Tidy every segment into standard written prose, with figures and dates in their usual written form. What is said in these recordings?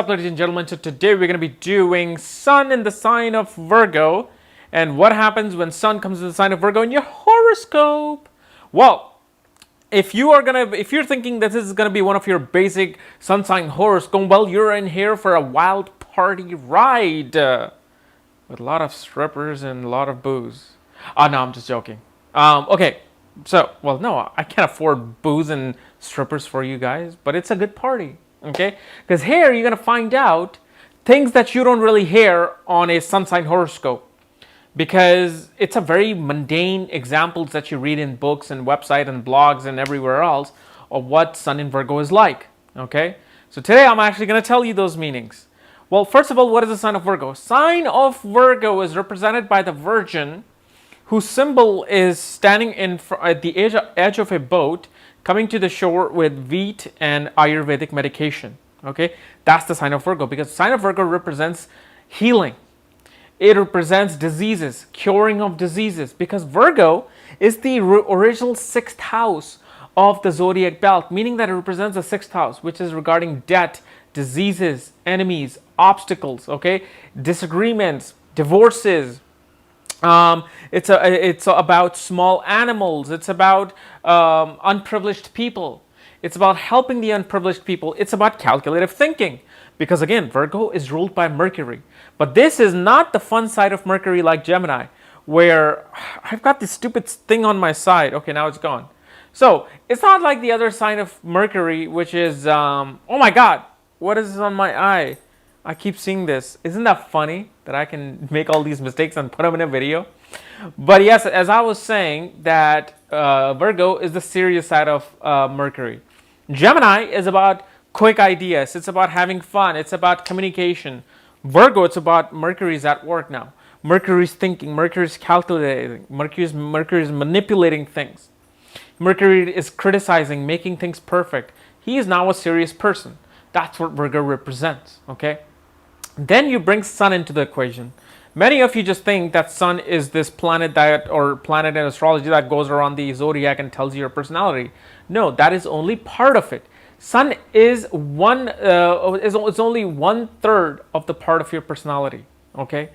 Up, ladies and gentlemen? So today we're going to be doing Sun in the sign of Virgo and what happens when Sun comes in the sign of Virgo in your horoscope. Well, if you're thinking that this is gonna be one of your basic sun sign horoscope, well, you're in here for a wild party ride with a lot of strippers and a lot of booze. No, I'm just joking. Okay, so no, I can't afford booze and strippers for you guys, but it's a good party. Okay, because here you're gonna find out things that you don't really hear on a sun sign horoscope, because it's a very mundane examples that you read in books and websites and blogs and everywhere else of what Sun in Virgo is like. Okay, so today I'm actually going to tell you those meanings. Well, first of all, what is the sign of Virgo? Sign of Virgo is represented by the Virgin, whose symbol is standing at the edge of a boat coming to the shore with wheat and Ayurvedic medication. Okay, that's the sign of Virgo, because the sign of Virgo represents healing. It represents diseases, curing of diseases, because Virgo is the original sixth house of the zodiac belt, meaning that it represents the sixth house, which is regarding death, diseases, enemies, obstacles, okay, disagreements, divorces. It's about small animals. It's about unprivileged people. It's about helping the unprivileged people. It's about calculative thinking. Because again, Virgo is ruled by Mercury. But this is not the fun side of Mercury like Gemini, where I've got this stupid thing on my side. Okay, now it's gone. So it's not like the other sign of Mercury, which is, oh my God, what is this on my eye? I keep seeing this. Isn't that funny that I can make all these mistakes and put them in a video? But yes, as I was saying, that Virgo is the serious side of Mercury. Gemini is about quick ideas. It's about having fun. It's about communication. Virgo, it's about Mercury's at work now. Mercury's thinking. Mercury's calculating. Mercury's manipulating things. Mercury is criticizing, making things perfect. He is now a serious person. That's what Virgo represents. Okay. Then you bring Sun into the equation. Many of you just think that Sun is this planet planet in astrology that goes around the zodiac and tells you your personality. No, that is only part of it. Sun is it's only 1/3 of the part of your personality. Okay,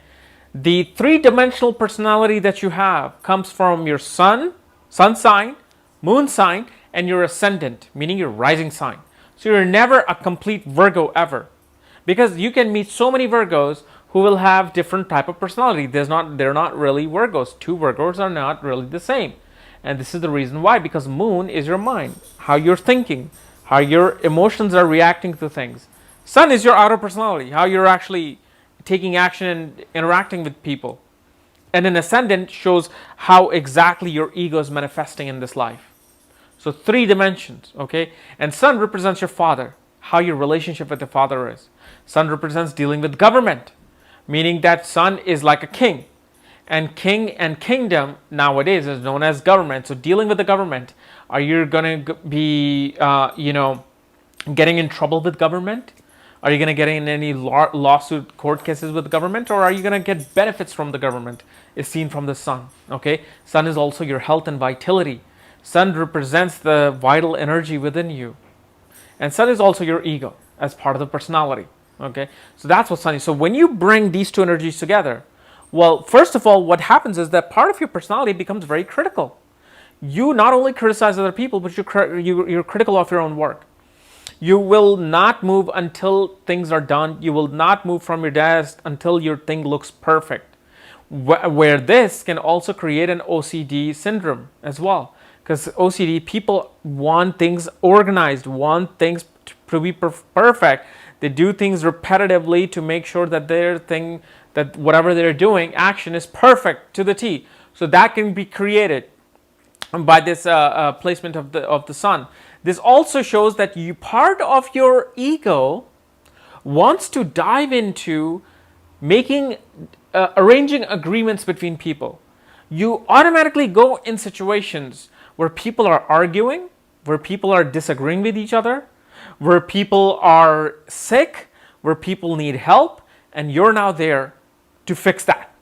the three-dimensional personality that you have comes from your sun sign, moon sign, and your ascendant, meaning your rising sign. So you're never a complete Virgo ever, because you can meet so many Virgos who will have different type of personality. They're not really Virgos. Two Virgos are not really the same, and this is the reason why. Because moon is your mind, how you're thinking, how your emotions are reacting to things. Sun is your outer personality, how you're actually taking action and interacting with people. And an ascendant shows how exactly your ego is manifesting in this life. So 3 dimensions, okay? And Sun represents your father, how your relationship with the father is. Sun represents dealing with government, meaning that Sun is like a king. And king and kingdom nowadays is known as government. So dealing with the government, are you going to be, getting in trouble with government? Are you going to get in any lawsuit, court cases with the government? Or are you going to get benefits from the government? Is seen from the Sun, okay? Sun is also your health and vitality. Sun represents the vital energy within you. And Sun is also your ego as part of the personality, okay? So that's what Sun is. So when you bring these two energies together, well, first of all, what happens is that part of your personality becomes very critical. You not only criticize other people, but you're critical of your own work. You will not move until things are done. You will not move from your desk until your thing looks perfect. Where this can also create an OCD syndrome as well. Because OCD, people want things organized, want things to be perfect. They do things repetitively to make sure that that whatever they're doing, action is perfect to the T. So that can be created by this placement of the Sun. This also shows that part of your ego wants to dive into arranging agreements between people. You automatically go in situations where people are arguing, where people are disagreeing with each other, where people are sick, where people need help, and you're now there to fix that.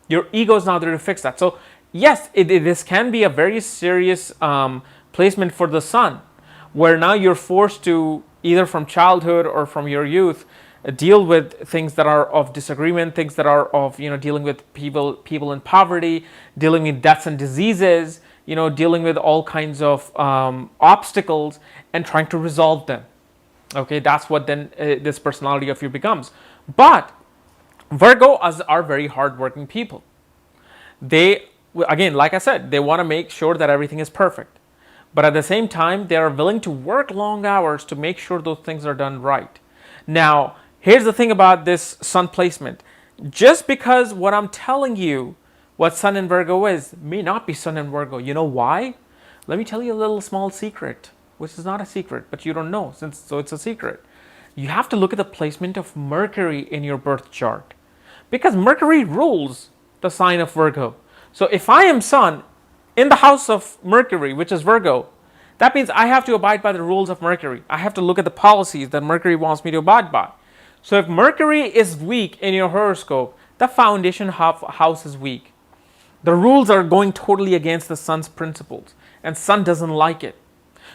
Your ego is now there to fix that. So yes, this can be a very serious placement for the Sun, where now you're forced to, either from childhood or from your youth, deal with things that are of disagreement, things that are of, dealing with people in poverty, dealing with deaths and diseases, dealing with all kinds of obstacles and trying to resolve them. Okay, that's what then this personality of you becomes. But Virgo are very hardworking people. They, again, like I said, they want to make sure that everything is perfect. But at the same time, they are willing to work long hours to make sure those things are done right. Now, here's the thing about this sun placement. Just because what I'm telling you, what Sun in Virgo is, may not be Sun in Virgo. You know why? Let me tell you a little small secret, which is not a secret, but you don't know, so it's a secret. You have to look at the placement of Mercury in your birth chart, because Mercury rules the sign of Virgo. So if I am Sun in the house of Mercury, which is Virgo, that means I have to abide by the rules of Mercury. I have to look at the policies that Mercury wants me to abide by. So if Mercury is weak in your horoscope, the foundation house is weak. The rules are going totally against the Sun's principles, and Sun doesn't like it.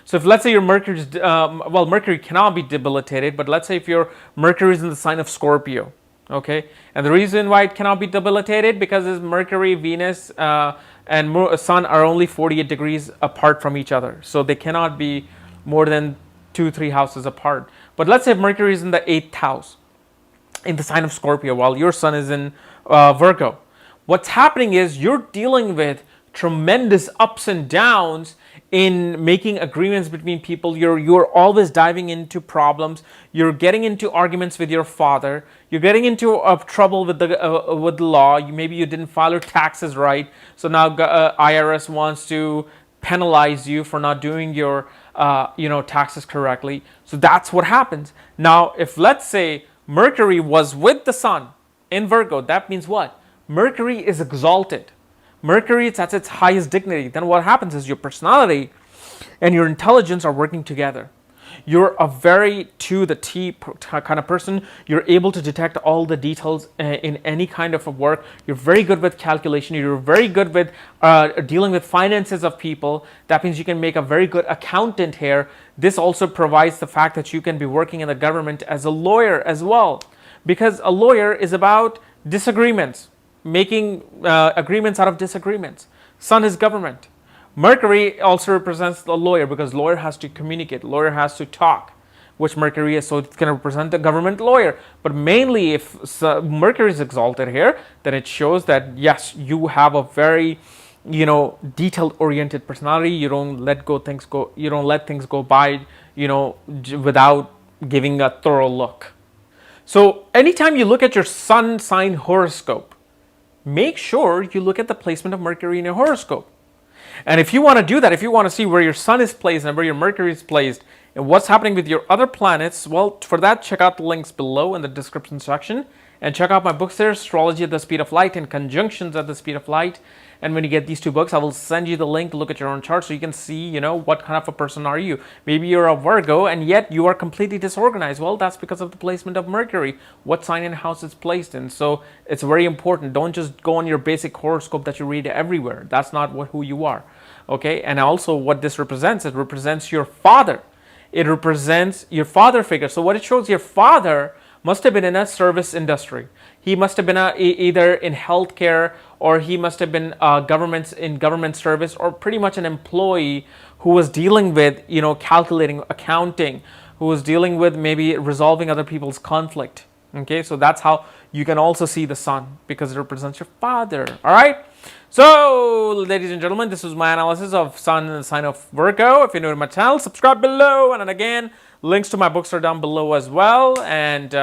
So if, let's say, your Mercury is, Mercury cannot be debilitated, but let's say if your Mercury is in the sign of Scorpio, okay, and the reason why it cannot be debilitated because Mercury, Venus, and Sun are only 48 degrees apart from each other, so they cannot be more than 2-3 houses apart. But let's say if Mercury is in the 8th house, in the sign of Scorpio, while your Sun is in Virgo, what's happening is you're dealing with tremendous ups and downs in making agreements between people. You're always diving into problems. You're getting into arguments with your father. You're getting into trouble with the law. Maybe you didn't file your taxes right, so now IRS wants to penalize you for not doing your taxes correctly. So that's what happens. Now, if, let's say, Mercury was with the Sun in Virgo, that means what? Mercury is exalted. Mercury is at its highest dignity. Then what happens is your personality and your intelligence are working together. You're a very to the T kind of person. You're able to detect all the details in any kind of a work. You're very good with calculation. You're very good with dealing with finances of people. That means you can make a very good accountant here. This also provides the fact that you can be working in the government as a lawyer as well, because a lawyer is about disagreements, making agreements out of disagreements. Sun is government. Mercury also represents the lawyer, because lawyer has to communicate, lawyer has to talk, which Mercury is, so it's going to represent the government lawyer. But mainly if Mercury is exalted here, then it shows that yes, you have a very detailed oriented personality. You don't let things go by without giving a thorough look. So anytime you look at your sun sign horoscope, make sure you look at the placement of Mercury in your horoscope. And if you want to do that, if you want to see where your Sun is placed and where your Mercury is placed and what's happening with your other planets, well, for that, check out the links below in the description section. And check out my books there, Astrology at the Speed of Light and Conjunctions at the Speed of Light. And when you get these two books, I will send you the link to look at your own chart so you can see, what kind of a person are you. Maybe you're a Virgo and yet you are completely disorganized. Well, that's because of the placement of Mercury, what sign and house it's placed in. So it's very important. Don't just go on your basic horoscope that you read everywhere. That's not who you are. Okay, and also what this represents, it represents your father. It represents your father figure. So what it shows, your father must have been in a service industry. He must have been either in healthcare, or he must have been in government service, or pretty much an employee who was dealing with, calculating, accounting, who was dealing with maybe resolving other people's conflict. Okay, so that's how you can also see the Sun, because it represents your father. All right. So, ladies and gentlemen, this was my analysis of Sun and the sign of Virgo. If you're new to my channel, subscribe below. And then again, links to my books are down below as well. And